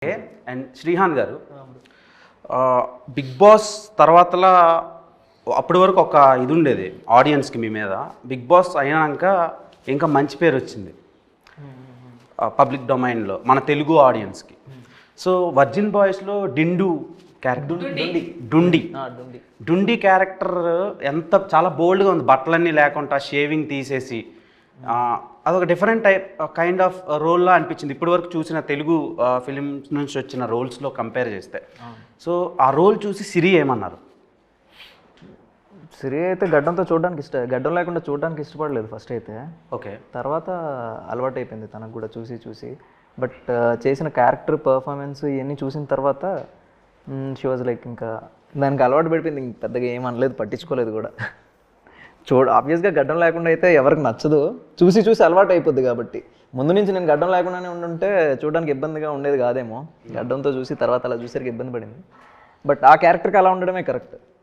And Shrihan గారు big boss తర్వాతలా అప్పటి వరకు ఒక ఇది ఉండేది ఆడియన్స్కి మీ మీద. బిగ్ బాస్ అయినాక ఇంకా మంచి పేరు వచ్చింది పబ్లిక్ డొమైన్లో మన తెలుగు ఆడియన్స్కి. సో వర్జిన్ బాయ్స్లో డిండు క్యారెక్టర్ డుండి క్యారెక్టర్ ఎంత చాలా బోల్డ్గా ఉంది, బట్టలన్నీ లేకుండా షేవింగ్ తీసేసి అదొక డిఫరెంట్ టైప్ కైండ్ ఆఫ్ రోల్లా అనిపించింది ఇప్పటి వరకు చూసిన తెలుగు ఫిలిమ్స్ నుంచి వచ్చిన రోల్స్లో కంపేర్ చేస్తే. సో ఆ రోల్ చూసి సిరి ఏమన్నారు? సిరి అయితే గడ్డంతో గడ్డం లేకుండా చూడడానికి ఇష్టపడలేదు ఫస్ట్ అయితే. ఓకే, తర్వాత అలవాటు అయిపోయింది తనకు కూడా చూసి చూసి. బట్ చేసిన క్యారెక్టర్ పర్ఫార్మెన్స్ ఇవన్నీ చూసిన తర్వాత షీ వాజ్ లైక్ ఇంకా దానికి అలవాటు పడిపోయింది. ఇంక పెద్దగా ఏం అనలేదు, పట్టించుకోలేదు కూడా. ఆబ్వియస్గా గడ్డం లేకుండా అయితే ఎవరికి నచ్చదు, చూసి చూసి అలవాటు అయిపోద్ది. కాబట్టి ముందు నుంచి నేను గడ్డం లేకుండానే ఉండుంటే చూడడానికి ఇబ్బందిగా ఉండేది కాదేమో. గడ్డంతో చూసి తర్వాత అలా చూసరికి ఇబ్బంది పడింది. బట్ ఆ క్యారెక్టర్కి అలా ఉండడమే కరెక్ట్.